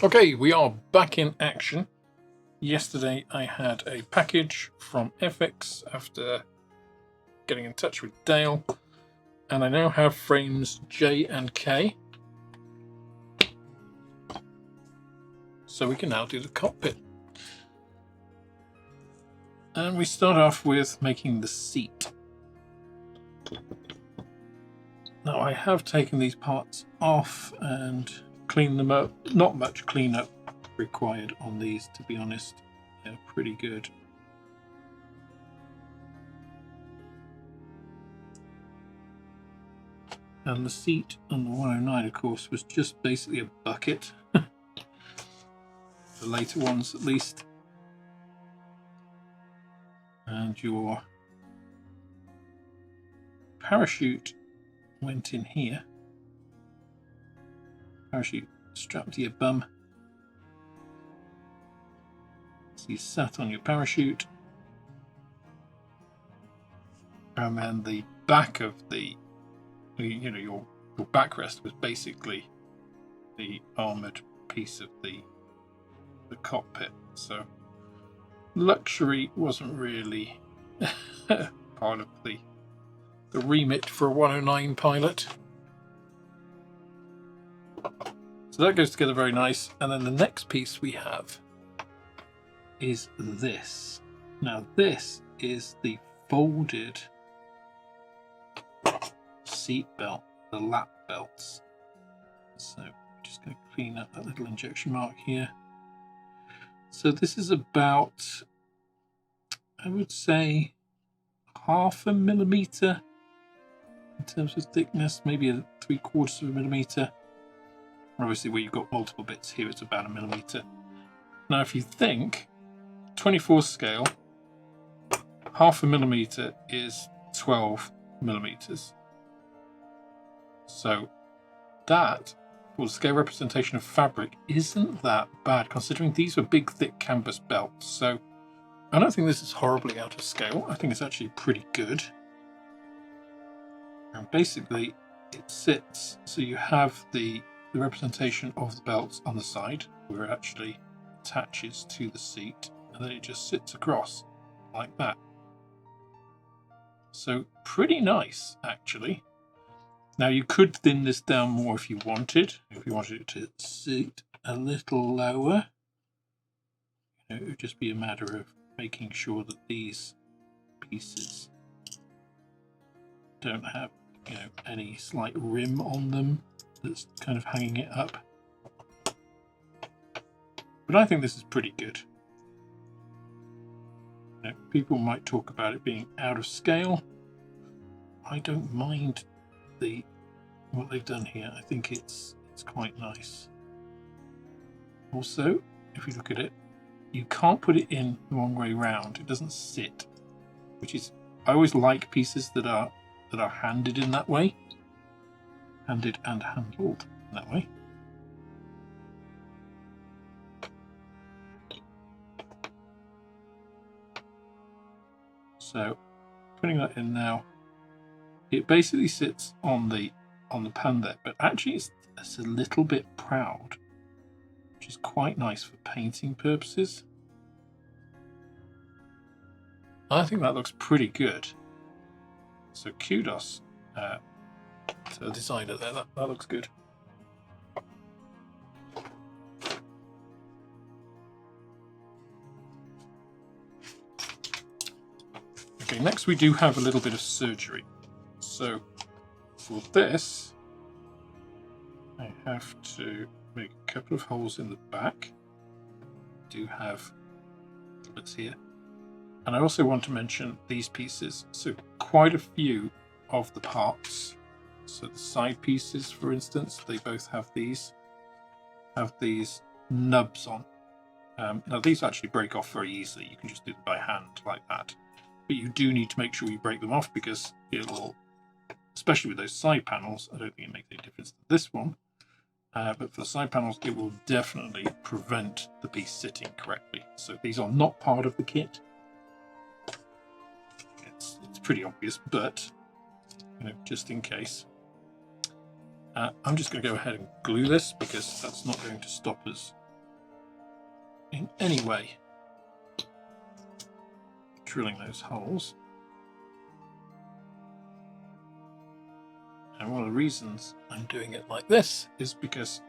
Okay, we are back in action. Yesterday I had a package from Airfix after getting in touch with Dale, and I now have frames J and K. So we can now do the cockpit. And we start off with making the seat. Now I have taken these parts off and cleaned them up. Not much cleanup required on these, to be honest. They're pretty good. And the seat on the 109, of course, was just basically a bucket. The later ones, at least. And your parachute went in here. Parachute strapped to your bum. So you sat on your parachute. And then the back of the, your backrest was basically the armoured piece of the cockpit. So luxury wasn't really part of the remit for a 109 pilot. So that goes together very nice. And then the next piece we have is this. Now this is the folded seat belt, the lap belts. So I'm just going to clean up that little injection mark here. So this is about, I would say, 0.5 millimeter in terms of thickness, maybe 3/4 millimeter. Obviously where you've got multiple bits here, it's about 1 millimeter. Now if you think 24 scale, 0.5 millimeter is 12 millimeters. So that, for the scale representation of fabric, isn't that bad, considering these were big thick canvas belts. So I don't think this is horribly out of scale. I think it's actually pretty good. And basically it sits, so you have the representation of the belts on the side where it actually attaches to the seat, and then it just sits across like that. So pretty nice, actually. Now you could thin this down more if you wanted. If you wanted it to sit a little lower, it would just be a matter of making sure that these pieces don't have, any slight rim on them that's kind of hanging it up. But I think this is pretty good. People might talk about it being out of scale. I don't mind what they've done here. I think it's quite nice. Also, if you look at it, you can't put it in the wrong way round. It doesn't sit, which is, I always like pieces that are handed in that way. Handed and handled in that way. So putting that in now, it basically sits on the pan there, but actually it's a little bit proud, which is quite nice for painting purposes. I think that looks pretty good. So kudos to the designer there. That looks good. Okay, next we do have a little bit of surgery. So for this, I have to make a couple of holes in the back. I do have bits here. And I also want to mention these pieces. So quite a few of the parts, so the side pieces, for instance, they both have these nubs on. Now these actually break off very easily. You can just do them by hand like that. But you do need to make sure you break them off, because it'll, especially with those side panels, I don't think it makes any difference to this one, but for the side panels it will definitely prevent the piece sitting correctly. So these are not part of the kit. It's pretty obvious, but just in case. I'm just going to go ahead and glue this, because that's not going to stop us in any way. Drilling those holes. And one of the reasons I'm doing it like this is because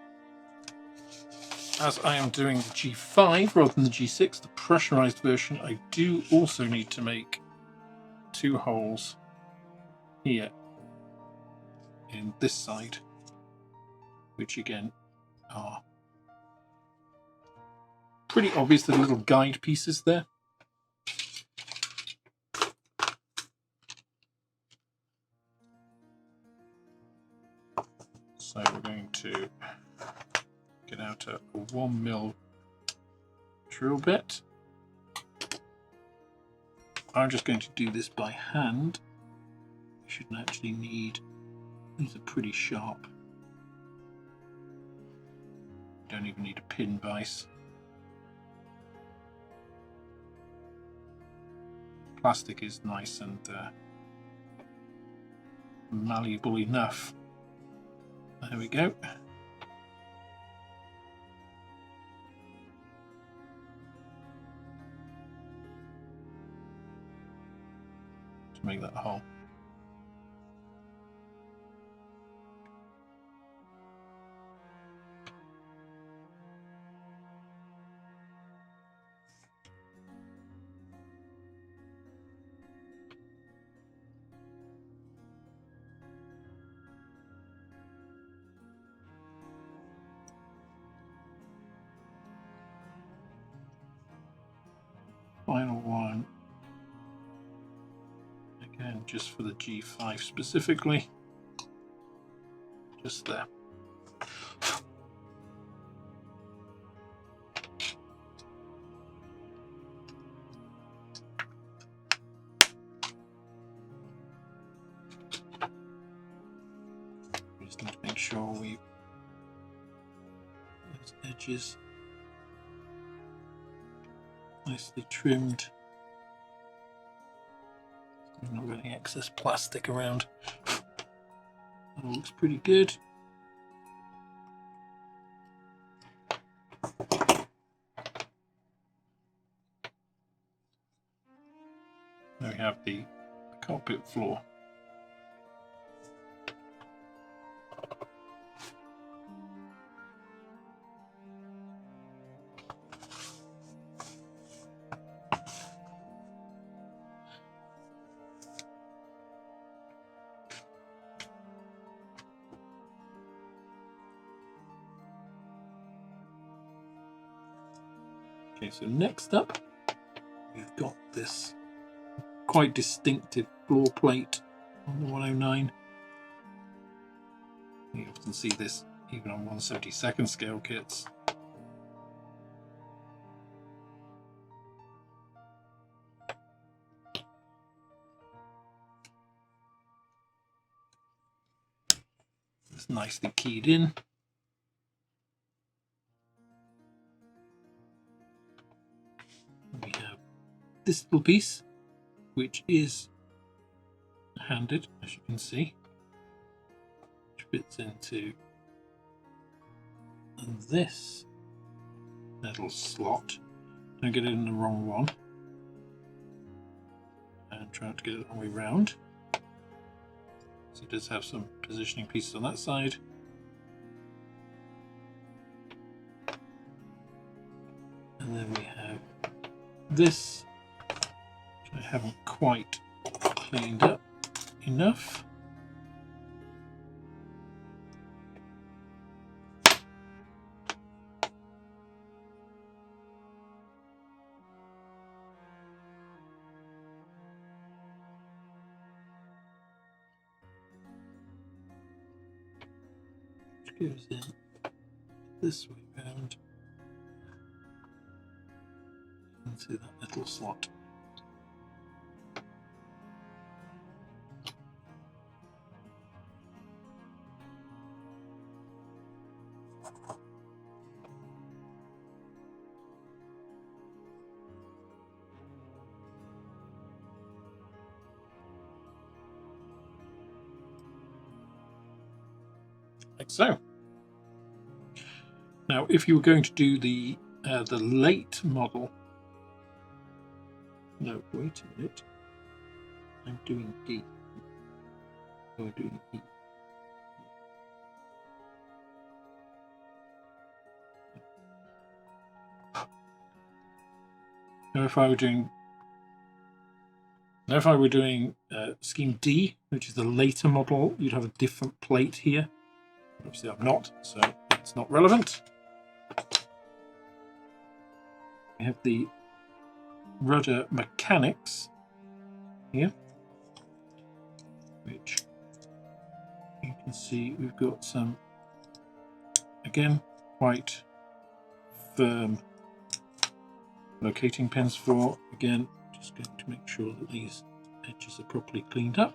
as I am doing the G5 rather than the G6, the pressurized version, I do also need to make 2 holes here in this side, which again are pretty obvious. The little guide pieces there. So we're going to get out a 1mm drill bit. I'm just going to do this by hand. You shouldn't actually need, these are pretty sharp. Don't even need a pin vise. Plastic is nice and malleable enough. There we go. To make that hole. Final one, again just for the G5 specifically, just there. We just need to make sure we, those edges nicely trimmed. There's not got any excess plastic around. That looks pretty good. Now we have the cockpit floor. Okay, so next up, we've got this quite distinctive floor plate on the 109. You often see this even on 1/72 scale kits. It's nicely keyed in. We have this little piece, which is handed, as you can see, which fits into this little slot. Don't get it in the wrong one, and try not to get it the wrong way round. So it does have some positioning pieces on that side. And then we have this, which I haven't quite cleaned up enough. Which goes in this way round into that little slot. Like so. Now, if you were going to do the the late model. No, wait a minute. I'm doing D. Oh, I'm doing E. Now, if I were doing scheme D, which is the later model, you'd have a different plate here. Obviously, I'm not, so it's not relevant. We have the rudder mechanics here, which you can see we've got some, again, quite firm locating pins for. Again, just going to make sure that these edges are properly cleaned up.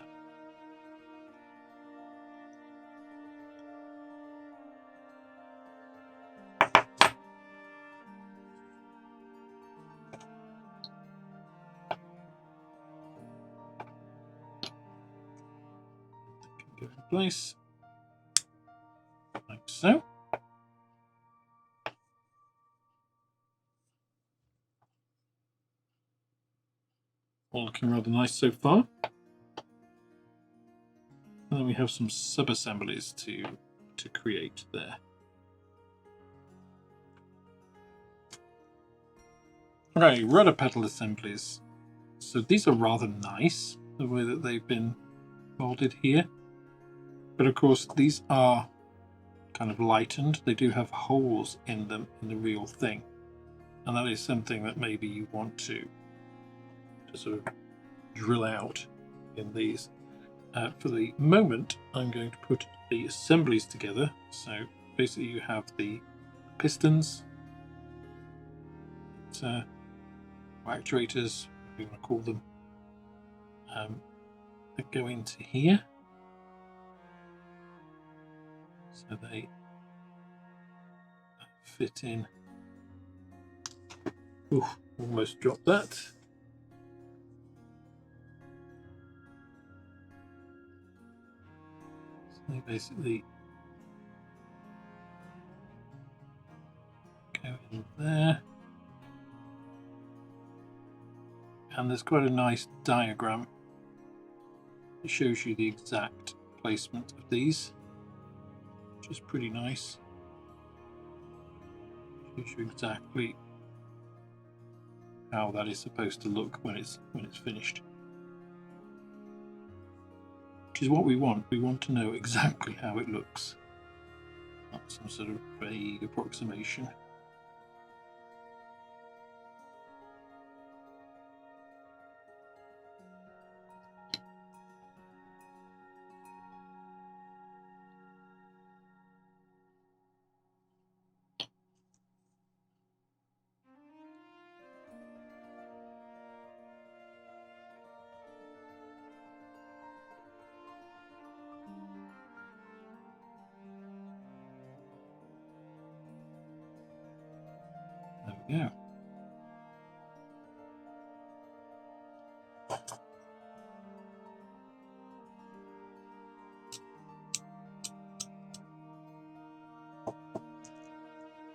Go in place, like so. All looking rather nice so far. And then we have some sub-assemblies to create there. Okay, rudder pedal assemblies. So these are rather nice, the way that they've been molded here. But of course, these are kind of lightened. They do have holes in them in the real thing. And that is something that maybe you want to sort of drill out in these. For the moment, I'm going to put the assemblies together. So basically you have the pistons, actuators, whatever you want to call them, that go into here. So they fit in. Ooh, almost dropped that. So they basically go in there. And there's quite a nice diagram that shows you the exact placement of these, which is pretty nice. Shows you exactly how that is supposed to look when it's finished. Which is what we want. We want to know exactly how it looks, not some sort of vague approximation. There we go.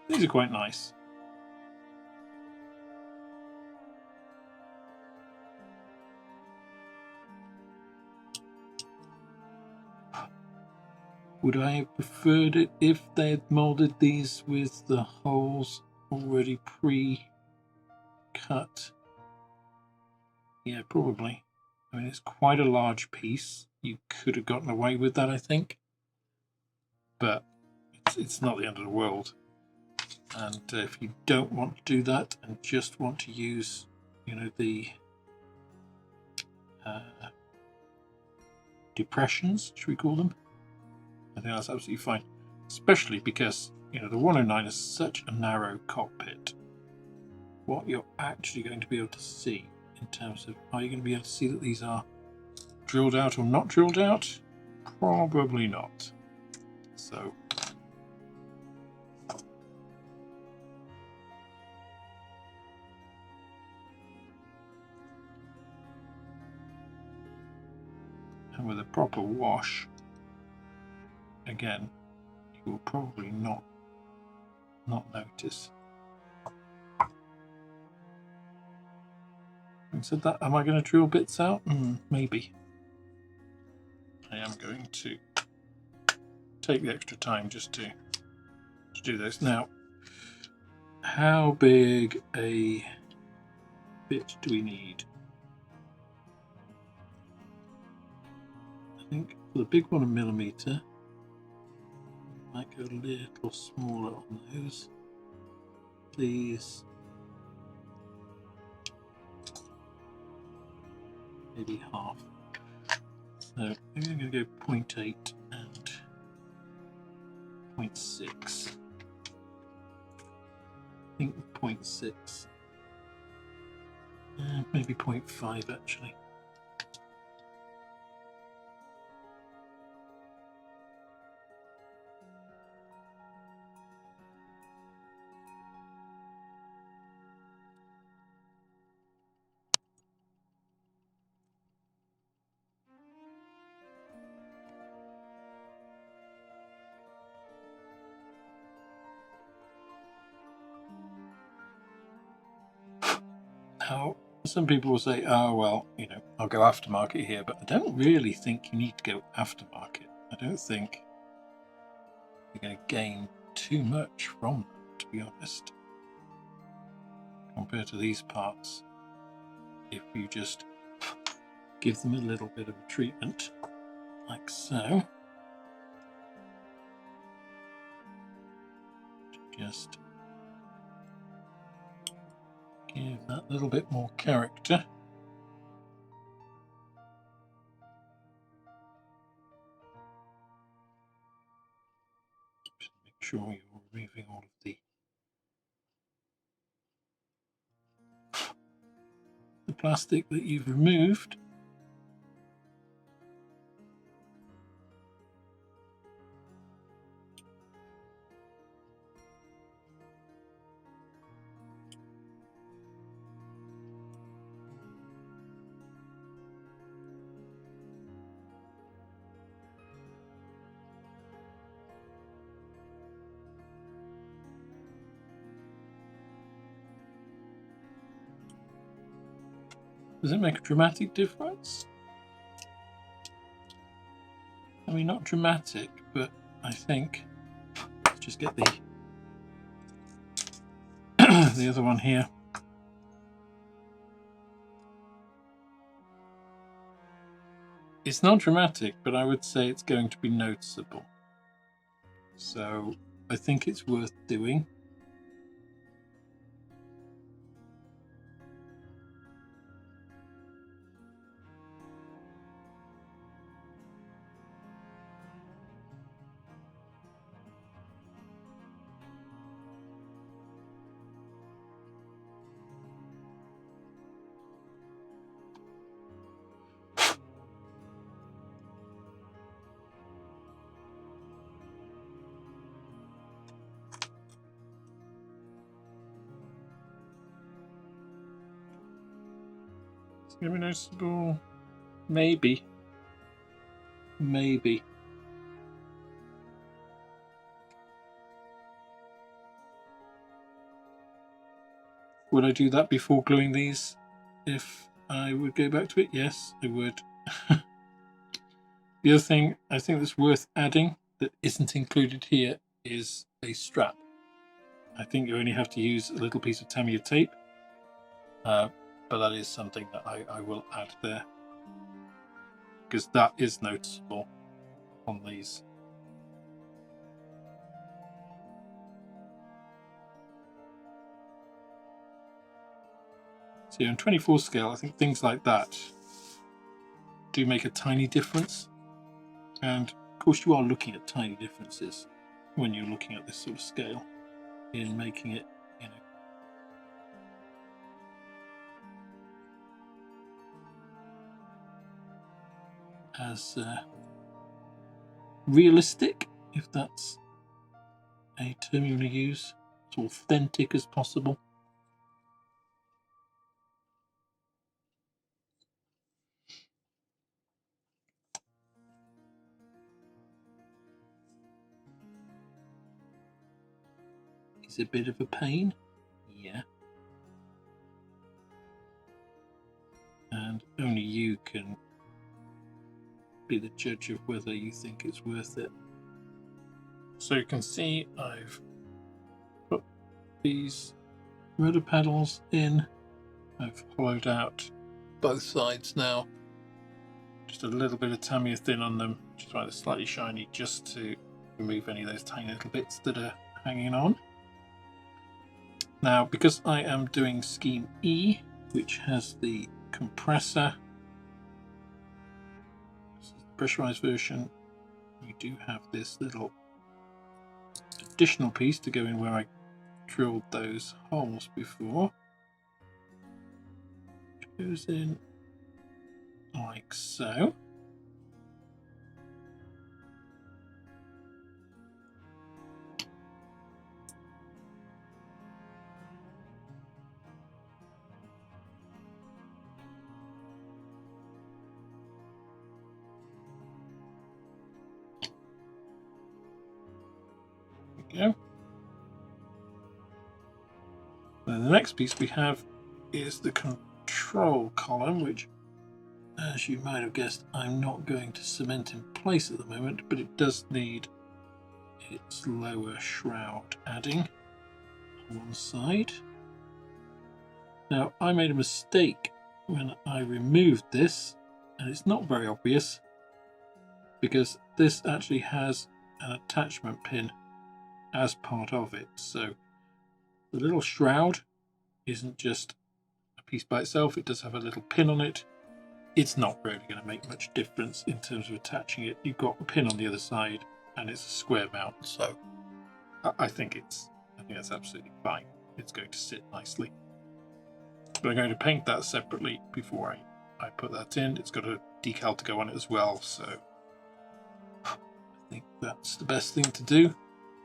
These are quite nice. Would I have preferred it if they had molded these with the holes already pre-cut? Yeah, probably. I mean, it's quite a large piece. You could have gotten away with that, I think. But it's not the end of the world. And if you don't want to do that and just want to use, you know, the depressions, should we call them? I think that's absolutely fine. Especially because, you know, the 109 is such a narrow cockpit. What you're actually going to be able to see in terms of, are you going to be able to see that these are drilled out or not drilled out? Probably not. So and with a proper wash, again, you will probably not notice. Having said that, am I going to drill bits out? Maybe. I am going to take the extra time just to do this. Now, how big a bit do we need? I think for the big one, 1mm. Might go a little smaller on those. These maybe half. So maybe I'm going to go 0.8 and 0.6. I think 0.6. Maybe 0.5 actually. Now, some people will say, oh, well, you know, I'll go aftermarket here, but I don't really think you need to go aftermarket. I don't think you're going to gain too much from them, to be honest, compared to these parts. If you just give them a little bit of a treatment, like so, just give that little bit more character. Just make sure you're removing all of the plastic that you've removed. Does it make a dramatic difference? I mean, not dramatic, but I think let's just get the the other one here. It's not dramatic, but I would say it's going to be noticeable. So I think it's worth doing. It's going to be noticeable. Maybe. Maybe. Would I do that before gluing these? If I would go back to it, yes, I would. The other thing I think that's worth adding that isn't included here is a strap. I think you only have to use a little piece of Tamiya tape, but that is something that I will add there, because that is noticeable on these. So on 24 scale, I think things like that do make a tiny difference. And of course you are looking at tiny differences when you're looking at this sort of scale in making it, you know, as realistic, if that's a term you want to use, as authentic as possible. Is it a bit of a pain? Yeah. and only you can be the judge of whether you think it's worth it. So you can see I've put these rudder pedals in. I've hollowed out both sides now. Just a little bit of Tamiya thin on them, which is why they're slightly shiny, just to remove any of those tiny little bits that are hanging on. Now, because I am doing scheme E, which has the compressor, this is the pressurized version, you do have this little additional piece to go in where I drilled those holes before, which goes in like so. Go. Then the next piece we have is the control column, which, as you might have guessed, I'm not going to cement in place at the moment, but it does need its lower shroud adding on one side. Now, I made a mistake when I removed this, and it's not very obvious because this actually has an attachment pin as part of it. So the little shroud isn't just a piece by itself, it does have a little pin on it. It's not really going to make much difference in terms of attaching it. You've got a pin on the other side and it's a square mount, so I think that's absolutely fine. It's going to sit nicely. But I'm going to paint that separately before I put that in. It's got a decal to go on it as well, so I think that's the best thing to do.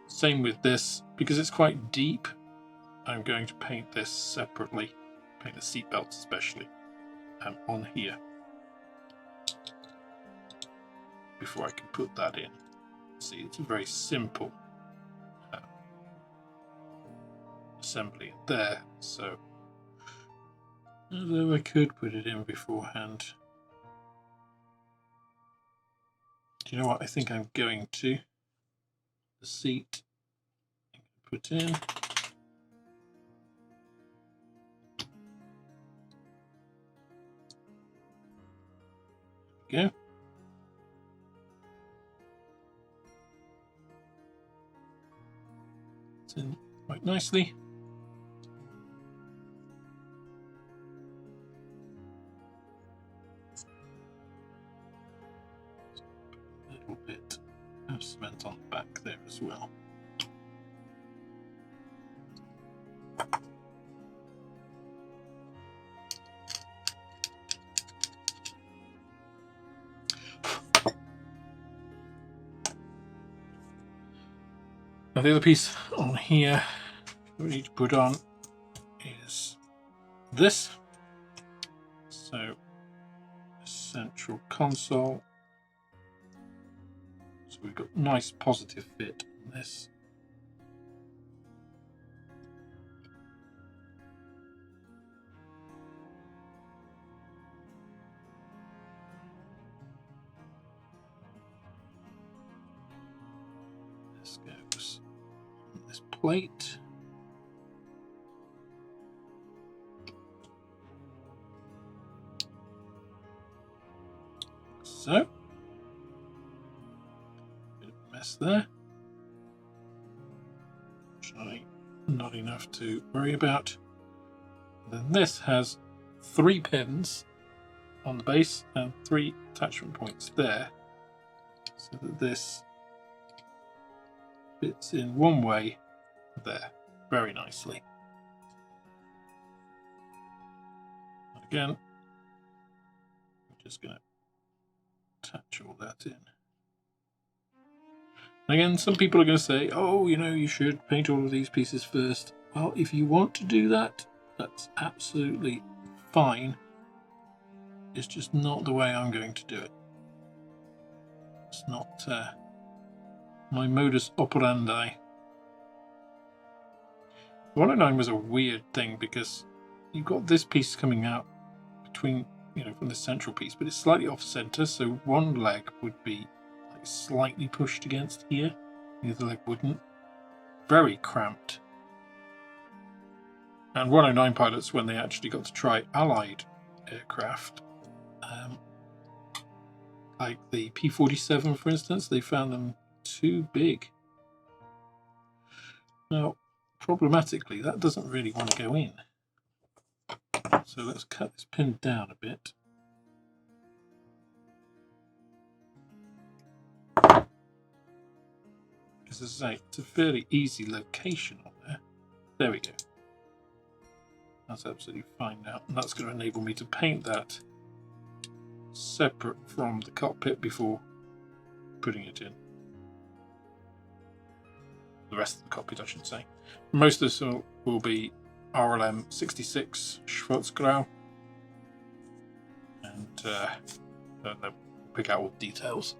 Same with this, because it's quite deep, I'm going to paint this separately, paint the seat belts especially, on here, before I can put that in. See, it's a very simple assembly there, so although I could put it in beforehand. Do you know what I think I'm going to? The seat put in. Go. It's in quite nicely. A little bit of cement on the back there as well. Now the other piece on here we need to put on is this. So central console. So we've got nice positive fit on this. This goes on this plate. So, bit of a mess there. Actually, not enough to worry about. Then this has 3 pins on the base and 3 attachment points there, so that this fits in one way there very nicely. And again, I'm just going to attach all that in. Again, some people are going to say, oh, you know, you should paint all of these pieces first. Well, if you want to do that, that's absolutely fine. It's just not the way I'm going to do it. It's not my modus operandi. The 109 was a weird thing because you've got this piece coming out between from the central piece, but it's slightly off center, so one leg would be like slightly pushed against here, the other leg wouldn't. Very cramped. And 109 pilots, when they actually got to try Allied aircraft, like the P-47 for instance, they found them too big. Now, problematically, that doesn't really want to go in. So let's cut this pin down a bit. Because as I say, it's a fairly easy location on there. There we go. That's absolutely fine now. And that's going to enable me to paint that separate from the cockpit before putting it in. The rest of the cockpit, I should say. Most of this will be RLM 66 Schwarzgrau, and then we'll pick out all the details.